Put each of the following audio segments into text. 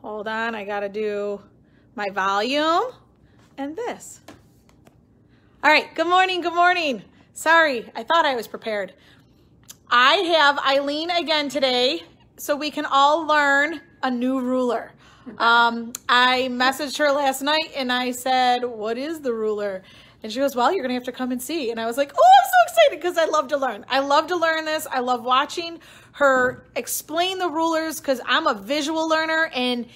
hold on, I gotta do my volume and this. All right, good morning, good morning. Sorry, I thought I was prepared. I have Eileen again today so we can all learn a new ruler. I messaged her last night and I said, what is the ruler? And she goes, well, you're gonna have to come and see. And I was like, oh, I'm so excited because I love to learn. I love to learn this. I love watching her explain the rulers because I'm a visual learner, and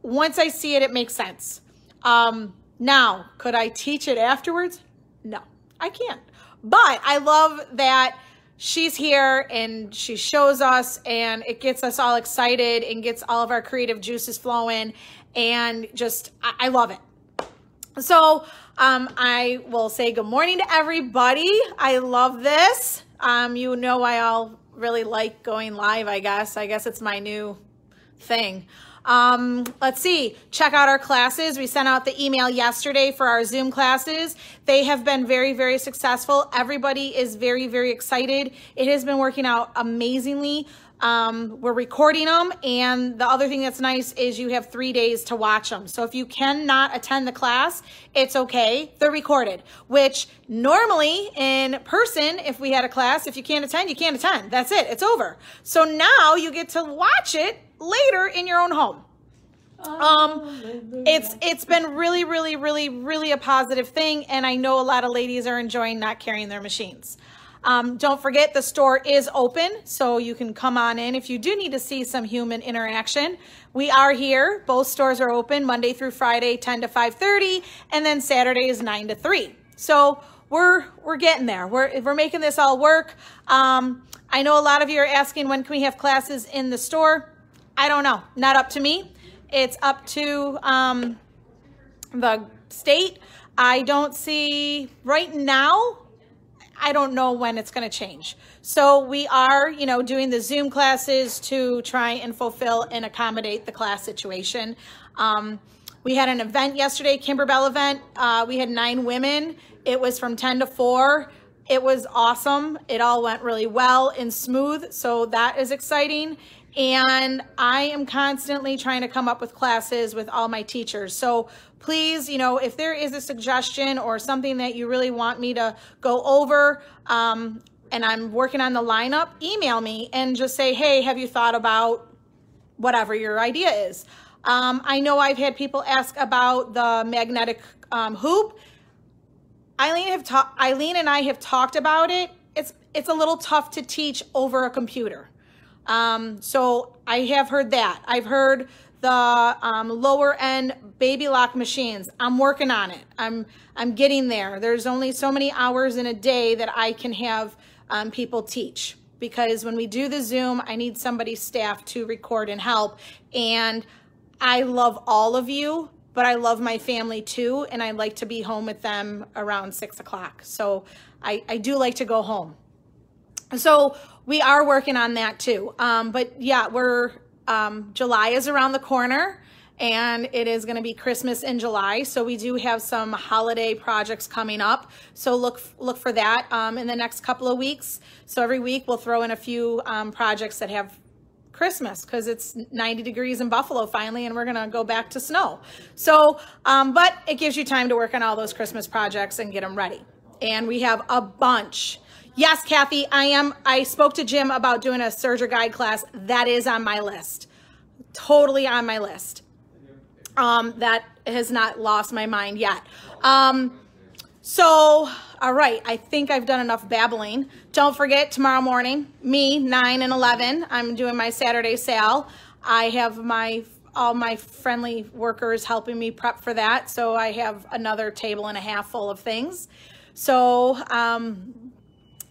once I see it, it makes sense. Now, could I teach it afterwards? No, I can't. But I love that she's here and she shows us, and it gets us all excited and gets all of our creative juices flowing, and just, I love it. So I will say good morning to everybody. I love this. You know, I all really like going live, I guess. I guess it's my new thing. Let's see, check out our classes. We sent out the email yesterday for our Zoom classes. They have been very, very successful. Everybody is very, very excited. It has been working out amazingly. We're recording them, and the other thing that's nice is you have 3 days to watch them. So if you cannot attend the class, it's okay. They're recorded, which normally in person, if we had a class, if you can't attend, you can't attend. That's it. It's over. So now you get to watch it later in your own home. It's been really, really, really, really a positive thing, and I know a lot of ladies are enjoying not carrying their machines. Don't forget, the store is open, so you can come on in if you do need to see some human interaction. We are here. Both stores are open Monday through Friday, 10 to 5:30, and then Saturdays 9 to 3. So we're getting there. We're making this all work. I know a lot of you are asking, when can we have classes in the store? I don't know. Not up to me. It's up to the state. I don't see right now. I don't know when it's going to change. So we are, doing the Zoom classes to try and fulfill and accommodate the class situation. We had an event yesterday, Kimberbell event. We had 9 women. It was from 10 to 4. It was awesome. It all went really well and smooth. So that is exciting. And I am constantly trying to come up with classes with all my teachers. So please, if there is a suggestion or something that you really want me to go over, and I'm working on the lineup, email me and just say, hey, have you thought about whatever your idea is? I know I've had people ask about the magnetic hoop. Eileen and I have talked about it. It's a little tough to teach over a computer. So I have heard that. I've heard the lower end baby lock machines. I'm working on it. I'm getting there. There's only so many hours in a day that I can have people teach, because when we do the Zoom, I need somebody's staff to record and help. And I love all of you, but I love my family too, and I like to be home with them around 6 o'clock. So I do like to go home. So we are working on that too. But yeah, July is around the corner, and it is going to be Christmas in July. So we do have some holiday projects coming up. So look for that in the next couple of weeks. So every week we'll throw in a few projects that have Christmas, because it's 90 degrees in Buffalo finally, and we're going to go back to snow. So, but it gives you time to work on all those Christmas projects and get them ready. And we have a bunch. Yes, Kathy, I spoke to Jim about doing a Serger Guide class. That is on my list. Totally on my list. That has not lost my mind yet. So, all right, I think I've done enough babbling. Don't forget, tomorrow morning, 9 and 11, I'm doing my Saturday sale. I have all my friendly workers helping me prep for that. So I have another table and a half full of things. So,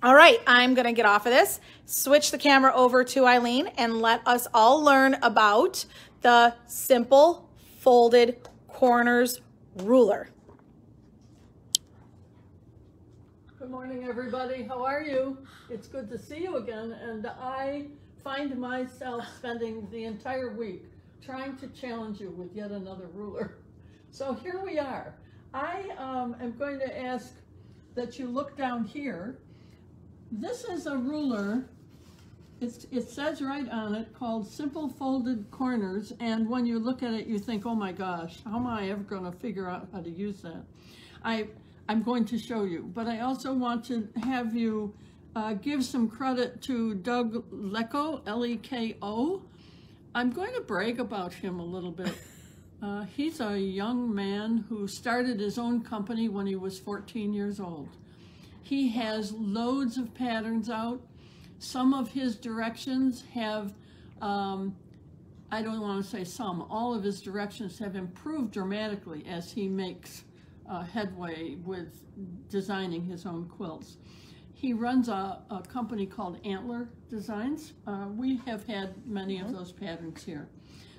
all right, I'm going to get off of this, switch the camera over to Eileen, and let us all learn about the simple folded corners ruler. Good morning, everybody. How are you? It's good to see you again, and I find myself spending the entire week trying to challenge you with yet another ruler. So here we are. I am going to ask that you look down here. This is a ruler It says right on it, called Simple Folded Corners, and when you look at it, you think, oh my gosh, how am I ever going to figure out how to use that? I'm going to show you, but I also want to have you give some credit to Doug Lecko, L-E-K-O. I'm going to brag about him a little bit. He's a young man who started his own company when he was 14 years old. He has loads of patterns out. Some of his directions have, I don't want to say some, all of his directions have improved dramatically as he makes headway with designing his own quilts. He runs a company called Antler Designs. We have had many of those patterns here.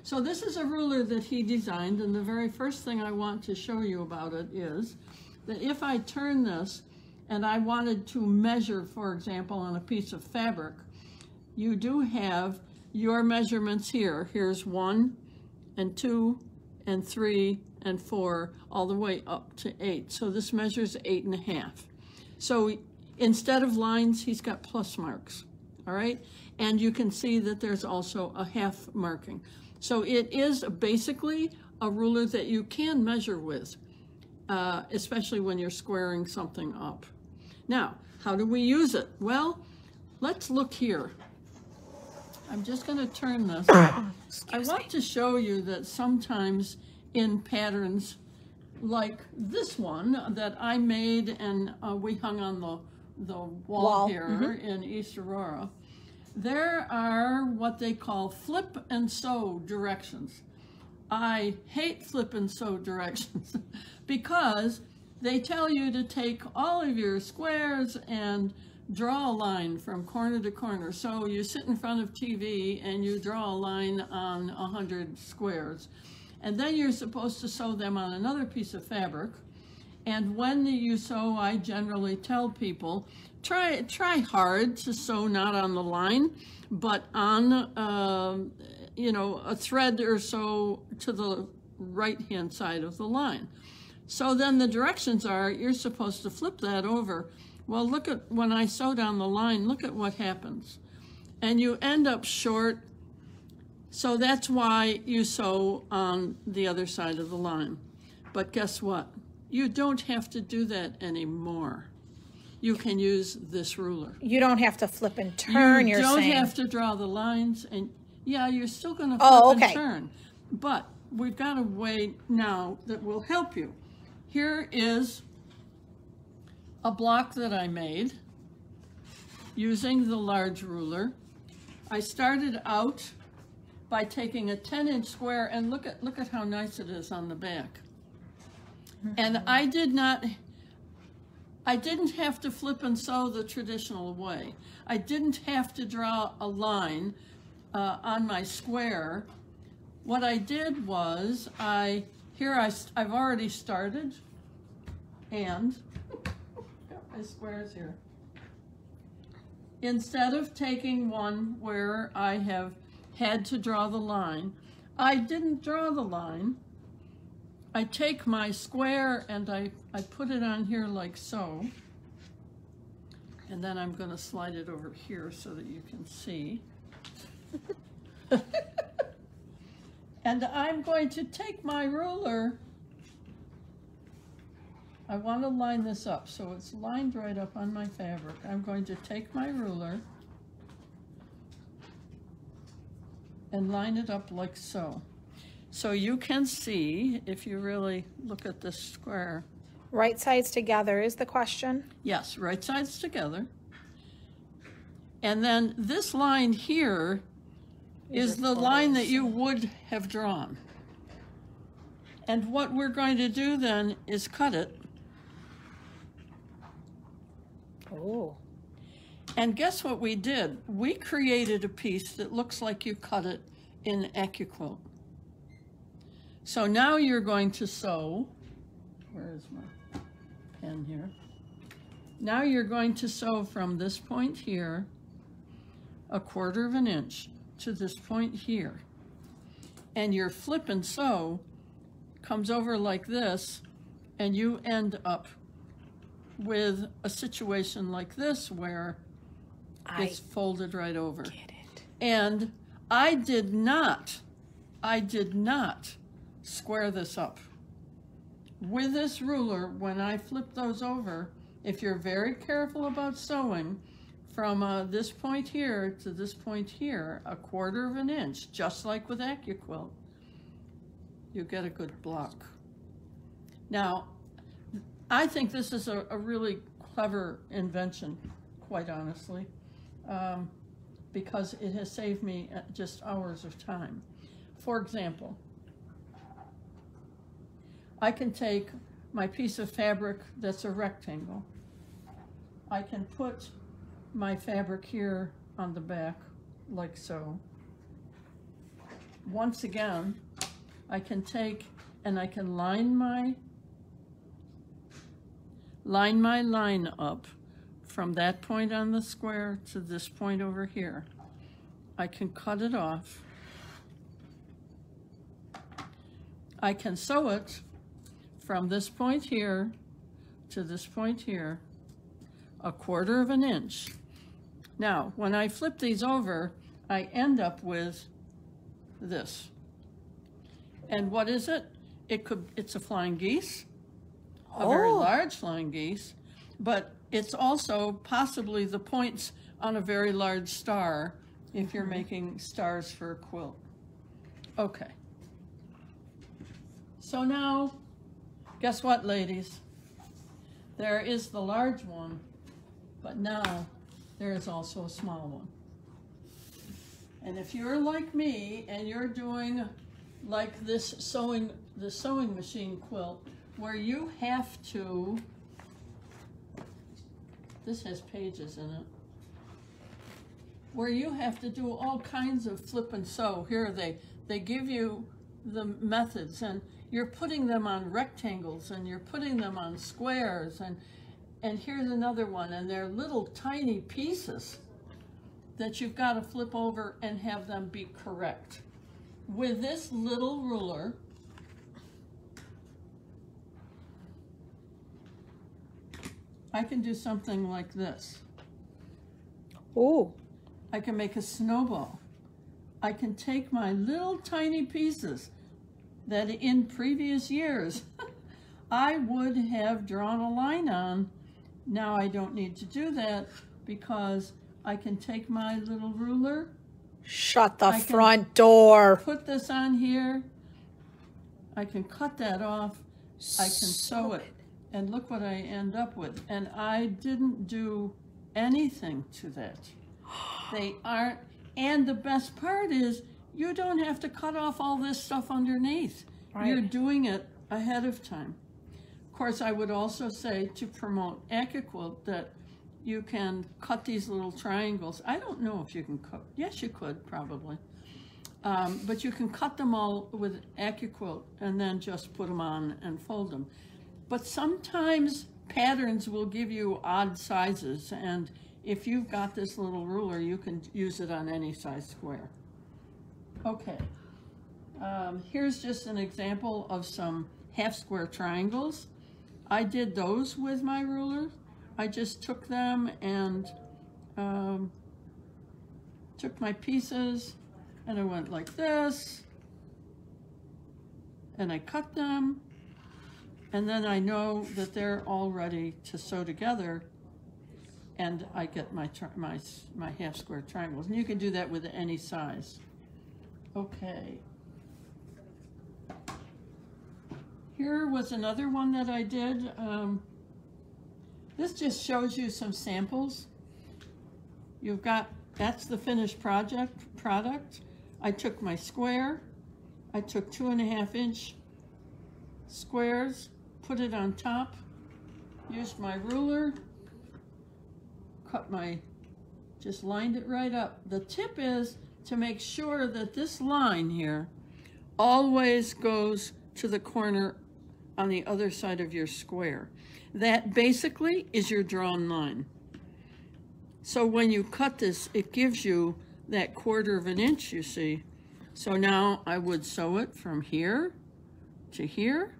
So this is a ruler that he designed, and the very first thing I want to show you about it is that if I turn this and I wanted to measure, for example, on a piece of fabric, you do have your measurements here. Here's 1 and 2 and 3 and 4, all the way up to 8. So this measures 8.5. So instead of lines, he's got plus marks, all right? And you can see that there's also a half marking. So it is basically a ruler that you can measure with, especially when you're squaring something up. Now, how do we use it? Well, let's look here. I'm just going to turn this. I want to show you that sometimes in patterns like this one that I made and we hung on the wall here in East Aurora, there are what they call flip and sew directions. I hate flip and sew directions because they tell you to take all of your squares and draw a line from corner to corner. So you sit in front of TV and you draw a line on 100 squares. And then you're supposed to sew them on another piece of fabric. And when you sew, I generally tell people, try hard to sew not on the line, but on, you know, a thread or so to the right-hand side of the line. So then the directions are, you're supposed to flip that over. Well, look at, when I sew down the line, look at what happens. And you end up short. So that's why you sew on the other side of the line. But guess what? You don't have to do that anymore. You can use this ruler. You don't have to flip and turn, you're saying. You don't have to draw the lines. And yeah, you're still going to flip and turn. But we've got a way now that will help you. Here is a block that I made using the large ruler. I started out by taking a 10-inch square, and look at how nice it is on the back. And I didn't have to flip and sew the traditional way. I didn't have to draw a line on my square. What I did was I've already started, and got my squares here. Instead of taking one where I have had to draw the line, I didn't draw the line. I take my square and I put it on here like so. And then I'm going to slide it over here so that you can see. And I'm going to take my ruler. I want to line this up so it's lined right up on my fabric. I'm going to take my ruler and line it up like so. So you can see, if you really look at this square. Right sides together is the question? Yes, right sides together. And then this line here is the line that you would have drawn. And what we're going to do then is cut it. Oh. And guess what we did? We created a piece that looks like you cut it in AccuQuilt. So now you're going to sew, where is my pen here? Now you're going to sew from this point here, 1/4 of an inch to this point here. And your flip and sew comes over like this, and you end up with a situation like this where it's folded right over. Get it. And I did not square this up. With this ruler, when I flip those over, if you're very careful about sewing, from this point here to this point here, 1/4 of an inch, just like with AccuQuilt, you get a good block. Now, I think this is a really clever invention, quite honestly, because it has saved me just hours of time. For example, I can take my piece of fabric that's a rectangle. I can put my fabric here on the back, like so. Once again, I can take and I can line my line up from that point on the square to this point over here. I can cut it off. I can sew it from this point here to this point here, 1/4 of an inch. Now, when I flip these over, I end up with this. And what is it? It's a flying geese, a very large flying geese, but it's also possibly the points on a very large star if you're making stars for a quilt. Okay. So now, guess what, ladies? There is the large one, but now there is also a small one. And if you're like me and you're doing like the sewing machine quilt, where you have to, this has pages in it, where you have to do all kinds of flip and sew. Here they give you the methods, and you're putting them on rectangles and you're putting them on squares, and here's another one, and they're little tiny pieces that you've got to flip over and have them be correct. With this little ruler, I can do something like this. Oh. I can make a snowball. I can take my little tiny pieces that in previous years I would have drawn a line on. Now I don't need to do that because I can take my little ruler. Shut the front door. Put this on here. I can cut that off. I can sew it. And look what I end up with. And I didn't do anything to that. They aren't, and the best part is you don't have to cut off all this stuff underneath. Right. You're doing it ahead of time. Of course, I would also say to promote AccuQuilt that you can cut these little triangles. I don't know if you can cut, yes you could probably. But you can cut them all with AccuQuilt and then just put them on and fold them. But sometimes patterns will give you odd sizes, and if you've got this little ruler, you can use it on any size square. Okay, here's just an example of some half square triangles. I did those with my ruler. I just took them and took my pieces and I went like this and I cut them, and then I know that they're all ready to sew together, and I get my half square triangles. And you can do that with any size. Okay. Here was another one that I did. This just shows you some samples. You've got, that's the finished product. I took my square. I took 2.5 inch squares, put it on top, used my ruler, just lined it right up. The tip is to make sure that this line here always goes to the corner on the other side of your square. That basically is your drawn line. So when you cut this, it gives you that 1/4 of an inch, you see. So now I would sew it from here to here,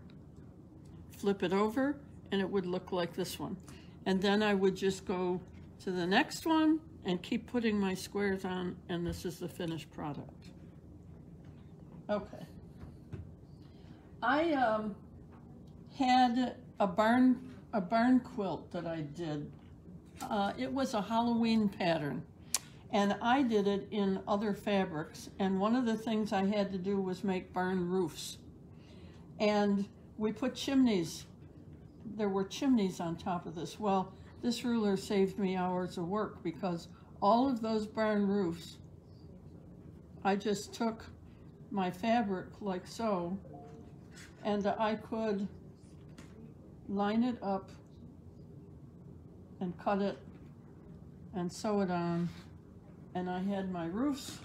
flip it over, and it would look like this one. And then I would just go to the next one and keep putting my squares on, and this is the finished product. Okay. I had a barn quilt that I did. It was a Halloween pattern, and I did it in other fabrics, and one of the things I had to do was make barn roofs. And we put chimneys. There were chimneys on top of this. Well, this ruler saved me hours of work because all of those barn roofs, I just took my fabric like so, and I could line it up and cut it and sew it on, and I had my roofs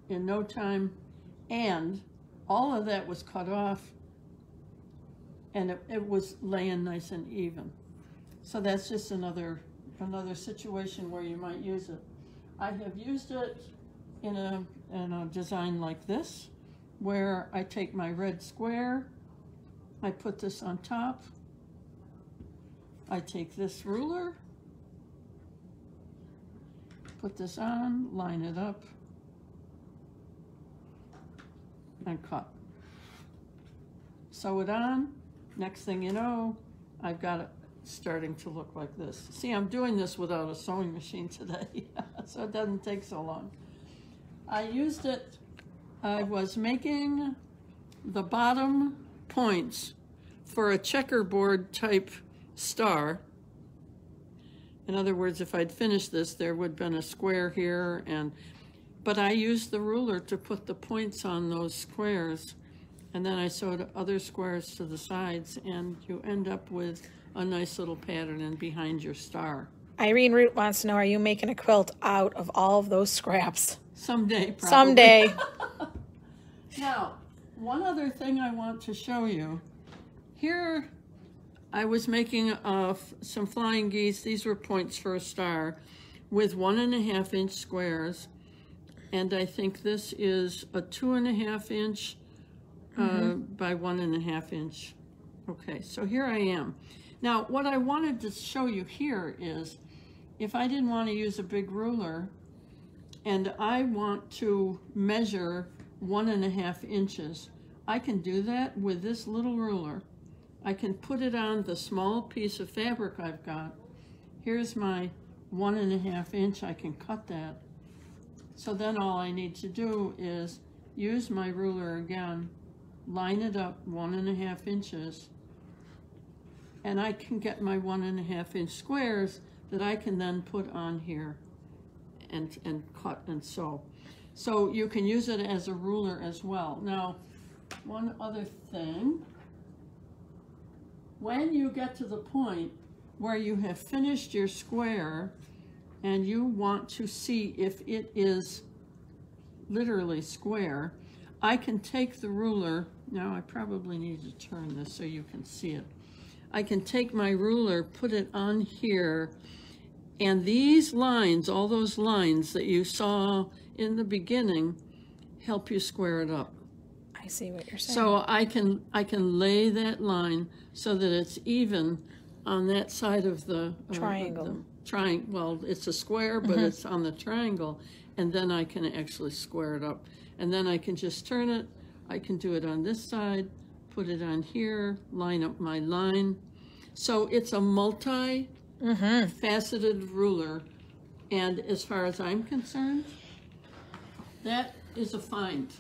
in no time, and all of that was cut off, and it was laying nice and even. So that's just another situation where you might use it. I have used it in a design like this, where I take my red square, I put this on top, I take this ruler, put this on, line it up, and cut. Sew it on. Next thing you know, I've got it starting to look like this. See, I'm doing this without a sewing machine today, so it doesn't take so long. I used it, I was making the bottom points for a checkerboard type star. In other words, if I'd finished this, there would have been a square here, but I used the ruler to put the points on those squares, and then I sewed other squares to the sides, and you end up with a nice little pattern in behind your star. Irene Root wants to know, are you making a quilt out of all of those scraps? Someday, probably. Someday. Now, one other thing I want to show you. Here, I was making some flying geese. These were points for a star with 1.5 inch squares. And I think this is a 2.5 inch by 1.5 inch. Okay, so here I am. Now, what I wanted to show you here is, if I didn't want to use a big ruler and I want to measure 1.5 inches, I can do that with this little ruler. I can put it on the small piece of fabric I've got. Here's my 1.5 inch, I can cut that. So then all I need to do is use my ruler again, line it up 1.5 inches, and I can get my 1.5 inch squares that I can then put on here and cut and sew. So you can use it as a ruler as well. Now, one other thing, when you get to the point where you have finished your square and you want to see if it is literally square, I can take the ruler. Now I probably need to turn this so you can see it. I can take my ruler, put it on here, and these lines, all those lines that you saw in the beginning, help you square it up. I see what you're saying. So I can lay that line so that it's even on that side of the triangle. Well, it's a square, but it's on the triangle, and then I can actually square it up. And then I can just turn it. I can do it on this side, put it on here, line up my line. So it's a multi-faceted ruler, and as far as I'm concerned, that is a find.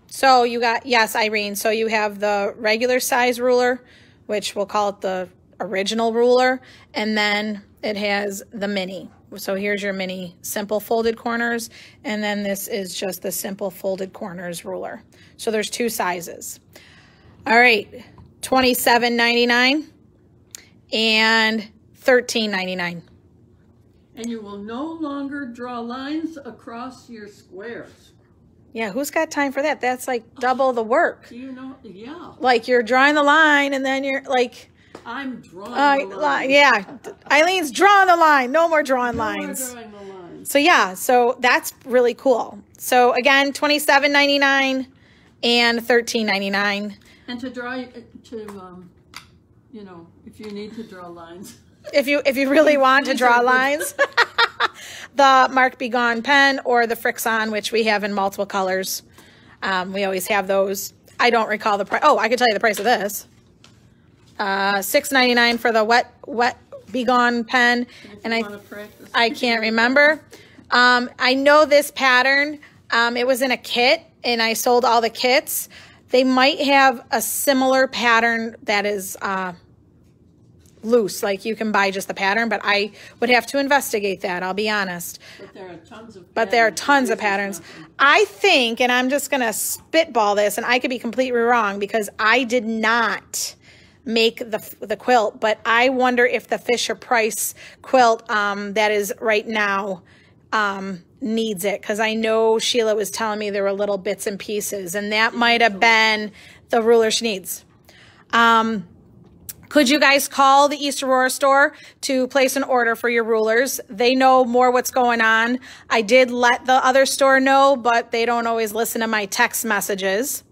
So you got, yes, Irene, so you have the regular size ruler, which we'll call it the original ruler, and then it has the mini. So here's your mini simple folded corners, and then this is just the simple folded corners ruler. So there's two sizes. All right, $27.99 and $13.99. And you will no longer draw lines across your squares. Yeah, who's got time for that? That's like double the work. Do you know? Yeah. Like you're drawing the line and then you're like... I'm drawing the line. Yeah, Eileen's drawing the line. No more drawing lines. No more drawing the lines. So yeah, so that's really cool. So again, $27.99 and $13.99. And to draw, you know, if you need to draw lines. If you really want to draw lines. the Mark Be Gone pen or the Frixon, which we have in multiple colors. We always have those. I don't recall the price. Oh, I can tell you the price of this. $6.99 for the Wet Be Gone pen. And I can't remember. I know this pattern. It was in a kit, and I sold all the kits. They might have a similar pattern that is loose, like you can buy just the pattern, but I would have to investigate that, I'll be honest. But there are tons of patterns. I think, and I'm just going to spitball this, and I could be completely wrong because I did not make the quilt, but I wonder if the Fisher-Price quilt that is right now needs it, because I know Sheila was telling me there were little bits and pieces, and that might have been the ruler she needs. Could you guys call the East Aurora store to place an order for your rulers? They know more what's going on. I did let the other store know, but they don't always listen to my text messages.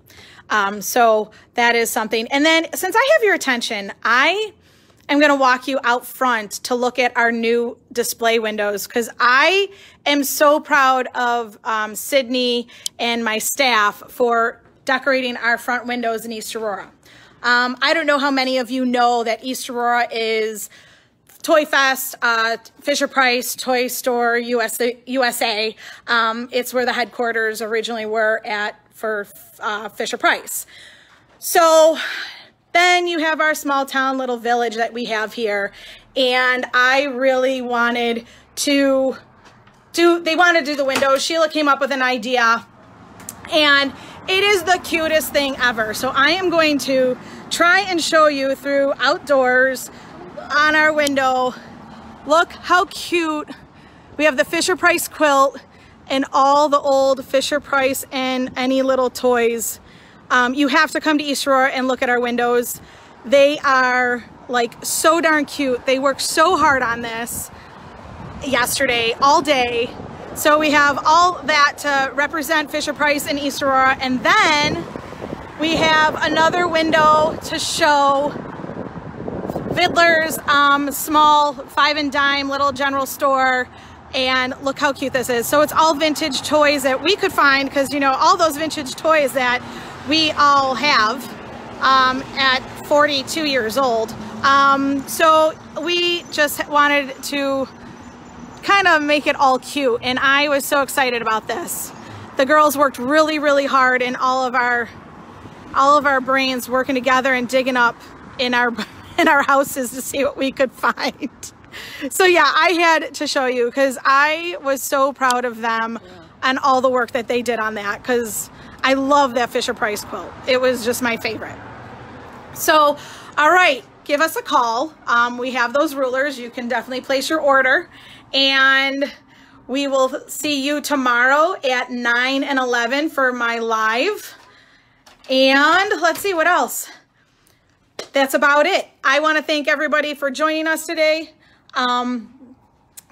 So that is something. And then since I have your attention, I am going to walk you out front to look at our new display windows, because I am so proud of Sydney and my staff for decorating our front windows in East Aurora. I don't know how many of you know that East Aurora is Toy Fest, Fisher-Price, Toy Store, USA. It's where the headquarters originally were at for Fisher-Price. So then you have our small town little village that we have here. And I really wanted to do the windows. Sheila came up with an idea, and it is the cutest thing ever. So I am going to try and show you through outdoors on our window. Look how cute. We have the Fisher-Price quilt and all the old Fisher-Price and any little toys. You have to come to East Aurora and look at our windows. They are like so darn cute. They worked so hard on this yesterday, all day. So we have all that to represent Fisher-Price and East Aurora. And then we have another window to show Vidler's small 5 and dime little general store. And look how cute this is. So it's all vintage toys that we could find, because you know, all those vintage toys that we all have at 42 years old. So we just wanted to kind of make it all cute, and I was so excited about this. The girls worked really, really hard, and all of our brains working together and digging up in our houses to see what we could find. So yeah, I had to show you because I was so proud of them and all the work that they did on that, because I love that Fisher-Price quilt. It was just my favorite. So, all right, give us a call. We have those rulers. You can definitely place your order. And we will see you tomorrow at 9 and 11 for my live. And let's see what else. That's about it. I want to thank everybody for joining us today.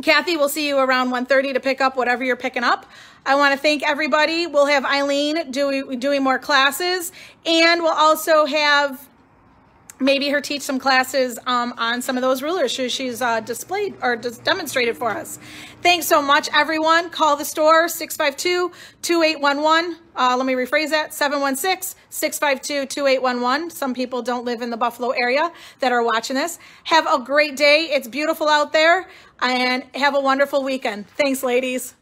Kathy, we'll see you around 1:30 to pick up whatever you're picking up. I want to thank everybody. We'll have Eileen doing more classes, and we'll also have maybe her teach some classes on some of those rulers she's displayed or just demonstrated for us. Thanks so much, everyone. Call the store, 652-2811. Let me rephrase that, 716-652-2811. Some people don't live in the Buffalo area that are watching this. Have a great day. It's beautiful out there, and have a wonderful weekend. Thanks, ladies.